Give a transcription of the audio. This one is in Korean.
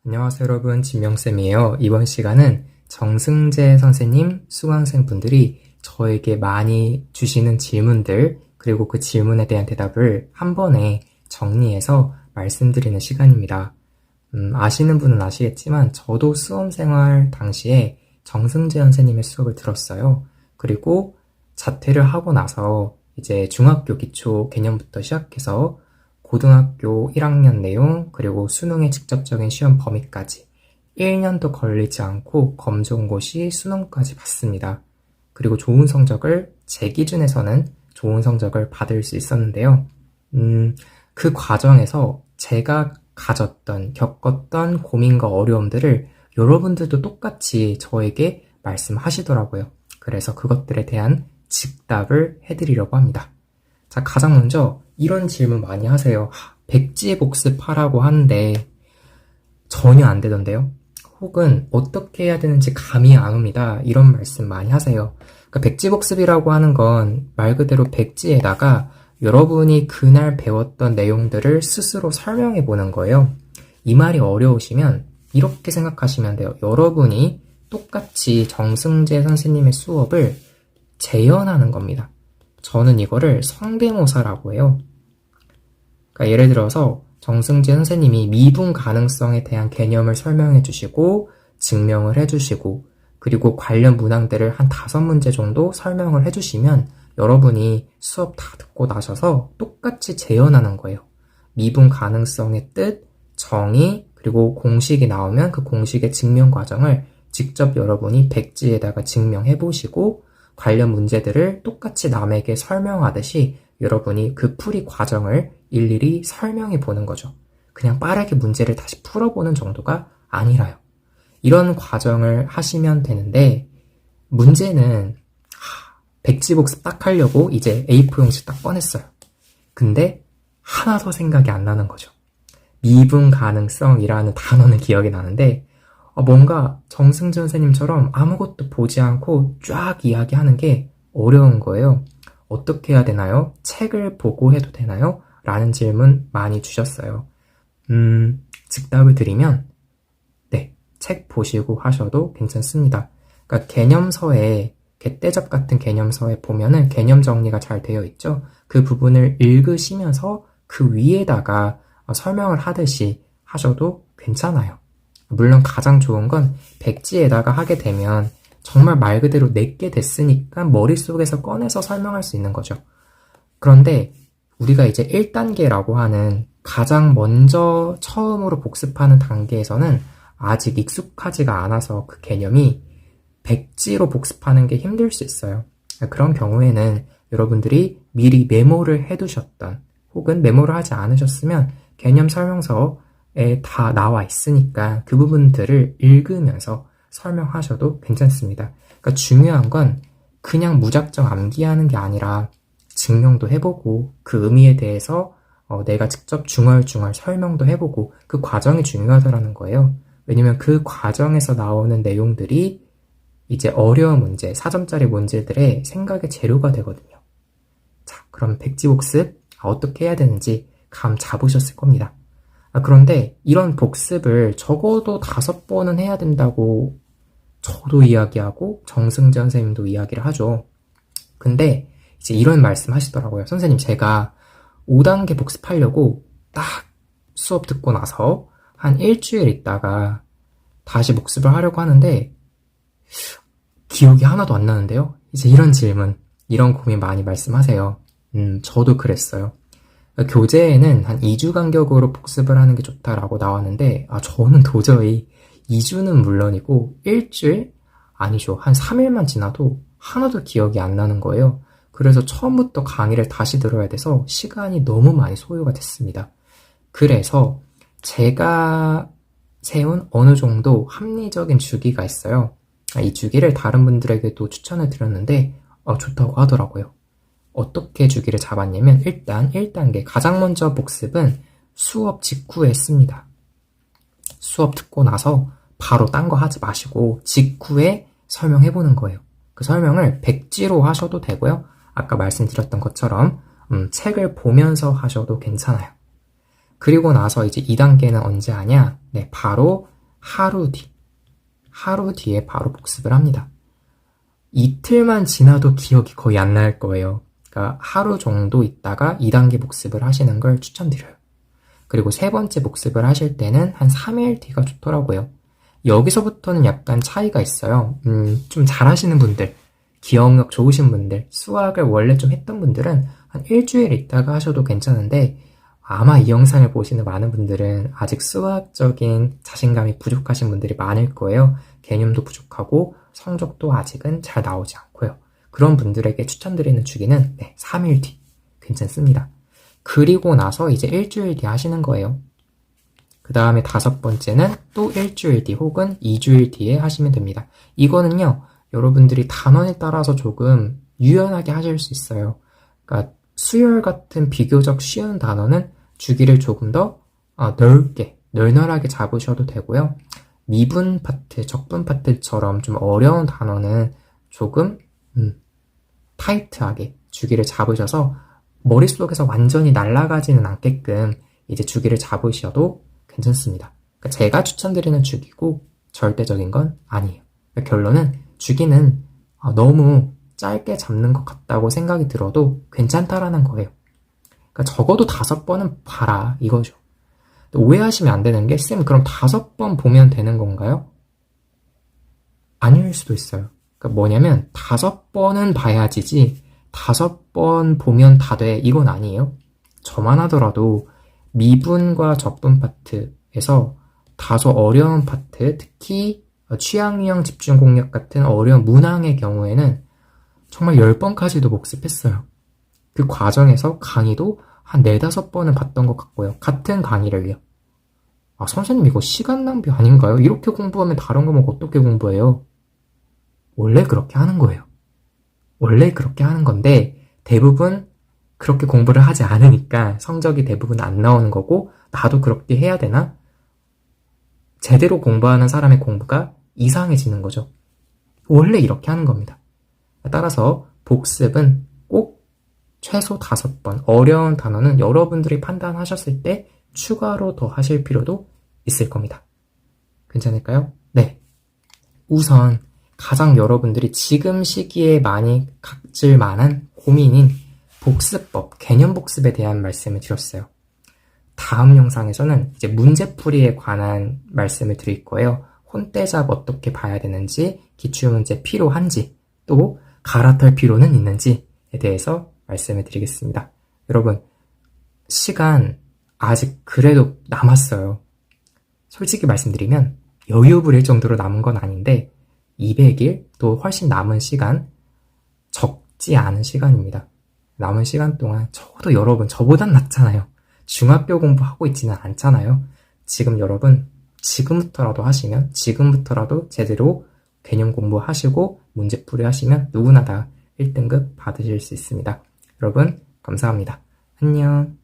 안녕하세요 여러분, 진명쌤이에요. 이번 시간은 정승재 선생님, 수강생분들이 저에게 많이 주시는 질문들, 그리고 그 질문에 대한 대답을 한 번에 정리해서 말씀드리는 시간입니다. 아시는 분은 아시겠지만 저도 수험생활 당시에 정승재 선생님의 수업을 들었어요. 그리고 자퇴를 하고 나서 이제 중학교 기초 개념부터 시작해서 고등학교 1학년 내용, 그리고 수능의 직접적인 시험 범위까지 1년도 걸리지 않고 검정고시 수능까지 봤습니다. 그리고 좋은 성적을, 제 기준에서는 좋은 성적을 받을 수 있었는데요. 그 과정에서 제가 겪었던 고민과 어려움들을 여러분들도 똑같이 저에게 말씀하시더라고요. 그래서 그것들에 대한 즉답을 해드리려고 합니다. 자, 가장 먼저 이런 질문 많이 하세요. 백지 복습하라고 하는데 전혀 안 되던데요? 혹은 어떻게 해야 되는지 감이 안 옵니다. 이런 말씀 많이 하세요. 그러니까 백지 복습이라고 하는 건 말 그대로 백지에다가 여러분이 그날 배웠던 내용들을 스스로 설명해 보는 거예요. 이 말이 어려우시면 이렇게 생각하시면 돼요. 여러분이 똑같이 정승재 선생님의 수업을 재현하는 겁니다. 저는 이거를 성대모사라고 해요. 그러니까 예를 들어서 정승재 선생님이 미분 가능성에 대한 개념을 설명해 주시고 증명을 해 주시고 그리고 관련 문항들을 한 5문제 정도 설명을 해 주시면 여러분이 수업 다 듣고 나셔서 똑같이 재현하는 거예요. 미분 가능성의 뜻, 정의, 그리고 공식이 나오면 그 공식의 증명 과정을 직접 여러분이 백지에다가 증명해 보시고 관련 문제들을 똑같이 남에게 설명하듯이 여러분이 그 풀이 과정을 일일이 설명해 보는 거죠. 그냥 빠르게 문제를 다시 풀어보는 정도가 아니라요. 이런 과정을 하시면 되는데 문제는 백지 복습 딱 하려고 이제 A4 용지 딱 꺼냈어요. 근데 하나도 생각이 안 나는 거죠. 미분 가능성이라는 단어는 기억이 나는데 뭔가 정승재 선생님처럼 아무것도 보지 않고 쫙 이야기하는 게 어려운 거예요. 어떻게 해야 되나요? 책을 보고 해도 되나요? 라는 질문 많이 주셨어요. 즉답을 드리면 네, 책 보시고 하셔도 괜찮습니다. 그러니까 개념서에 개떼접 같은 개념서에 보면은 개념 정리가 잘 되어 있죠. 그 부분을 읽으시면서 그 위에다가 설명을 하듯이 하셔도 괜찮아요. 물론 가장 좋은 건 백지에다가 하게 되면 정말 말 그대로 내게 됐으니까 머릿속에서 꺼내서 설명할 수 있는 거죠. 그런데 우리가 이제 1단계라고 하는 가장 먼저 처음으로 복습하는 단계에서는 아직 익숙하지가 않아서 그 개념이 백지로 복습하는 게 힘들 수 있어요. 그런 경우에는 여러분들이 미리 메모를 해두셨던 혹은 메모를 하지 않으셨으면 개념 설명서에 다 나와 있으니까 그 부분들을 읽으면서 설명하셔도 괜찮습니다. 그러니까 중요한 건 그냥 무작정 암기하는 게 아니라 증명도 해보고 그 의미에 대해서 내가 직접 중얼중얼 설명도 해보고 그 과정이 중요하다는 거예요. 왜냐면 그 과정에서 나오는 내용들이 이제 어려운 문제, 4점짜리 문제들의 생각의 재료가 되거든요. 자, 그럼 백지복습 어떻게 해야 되는지 감 잡으셨을 겁니다. 그런데 이런 복습을 적어도 5번은 해야 된다고 저도 이야기하고 정승재 선생님도 이야기를 하죠. 근데 이제 이런 말씀 하시더라고요. 선생님, 제가 5단계 복습하려고 딱 수업 듣고 나서 한 일주일 있다가 다시 복습을 하려고 하는데 기억이 하나도 안 나는데요. 이제 이런 질문, 이런 고민 많이 말씀하세요. 저도 그랬어요. 교재에는 한 2주 간격으로 복습을 하는 게 좋다라고 나왔는데 저는 도저히 2주는 물론이고 일주일? 아니죠. 한 3일만 지나도 하나도 기억이 안 나는 거예요. 그래서 처음부터 강의를 다시 들어야 돼서 시간이 너무 많이 소요가 됐습니다. 그래서 제가 세운 어느 정도 합리적인 주기가 있어요. 이 주기를 다른 분들에게도 추천을 드렸는데 좋다고 하더라고요. 어떻게 주기를 잡았냐면 일단 1단계 가장 먼저 복습은 수업 직후에 했습니다. 수업 듣고 나서 바로 딴 거 하지 마시고 직후에 설명해보는 거예요. 그 설명을 백지로 하셔도 되고요. 아까 말씀드렸던 것처럼 책을 보면서 하셔도 괜찮아요. 그리고 나서 이제 2단계는 언제 하냐? 네, 바로 하루 뒤에 바로 복습을 합니다. 이틀만 지나도 기억이 거의 안 날 거예요. 그러니까 하루 정도 있다가 2단계 복습을 하시는 걸 추천드려요. 그리고 세 번째 복습을 하실 때는 한 3일 뒤가 좋더라고요. 여기서부터는 약간 차이가 있어요. 좀 잘하시는 분들, 기억력 좋으신 분들, 수학을 원래 좀 했던 분들은 한 일주일 있다가 하셔도 괜찮은데 아마 이 영상을 보시는 많은 분들은 아직 수학적인 자신감이 부족하신 분들이 많을 거예요. 개념도 부족하고 성적도 아직은 잘 나오지 않고요. 그런 분들에게 추천드리는 주기는 3일 뒤 괜찮습니다. 그리고 나서 이제 일주일 뒤 하시는 거예요. 그 다음에 5번째는 또 일주일 뒤 혹은 2주일 뒤에 하시면 됩니다. 이거는요, 여러분들이 단원에 따라서 조금 유연하게 하실 수 있어요. 그러니까 수열 같은 비교적 쉬운 단어는 주기를 조금 더 넓게, 널널하게 잡으셔도 되고요. 미분 파트, 적분 파트처럼 좀 어려운 단어는 조금 타이트하게 주기를 잡으셔서 머릿속에서 완전히 날아가지는 않게끔 이제 주기를 잡으셔도 괜찮습니다. 그러니까 제가 추천드리는 주기고 절대적인 건 아니에요. 그러니까 결론은 주기는 너무 짧게 잡는 것 같다고 생각이 들어도 괜찮다라는 거예요. 그러니까 적어도 5번은 봐라 이거죠. 오해하시면 안 되는 게 쌤 그럼 5번 보면 되는 건가요? 아닐 수도 있어요. 그러니까 뭐냐면 5번은 봐야지지 5번 보면 다 돼 이건 아니에요. 저만 하더라도 미분과 적분 파트에서 다소 어려운 파트, 특히 취향유형 집중공략 같은 어려운 문항의 경우에는 정말 10번까지도 복습했어요. 그 과정에서 강의도 한 4, 5번은 봤던 것 같고요. 같은 강의를요. 선생님 이거 시간 낭비 아닌가요? 이렇게 공부하면 다른 과목 어떻게 공부해요? 원래 그렇게 하는 거예요. 원래 그렇게 하는 건데 대부분 그렇게 공부를 하지 않으니까 성적이 대부분 안 나오는 거고 나도 그렇게 해야 되나? 제대로 공부하는 사람의 공부가 이상해지는 거죠. 원래 이렇게 하는 겁니다. 따라서 복습은 꼭 최소 5번, 어려운 단어는 여러분들이 판단하셨을 때 추가로 더 하실 필요도 있을 겁니다. 괜찮을까요? 네. 우선 가장 여러분들이 지금 시기에 많이 갖질 만한 고민인 복습법, 개념 복습에 대한 말씀을 드렸어요. 다음 영상에서는 이제 문제풀이에 관한 말씀을 드릴 거예요. 혼대잡 어떻게 봐야 되는지, 기출문제 필요한지, 또 갈아탈 필요는 있는지에 대해서 말씀을 드리겠습니다. 여러분, 시간 아직 그래도 남았어요. 솔직히 말씀드리면 여유 부릴 정도로 남은 건 아닌데 200일 또 훨씬 남은 시간, 적지 않은 시간입니다. 남은 시간 동안 적어도 여러분 저보단 낫잖아요. 중학교 공부하고 있지는 않잖아요. 지금 여러분 지금부터라도 하시면 지금부터라도 제대로 개념 공부하시고 문제풀이 하시면 누구나 다 1등급 받으실 수 있습니다. 여러분 감사합니다. 안녕.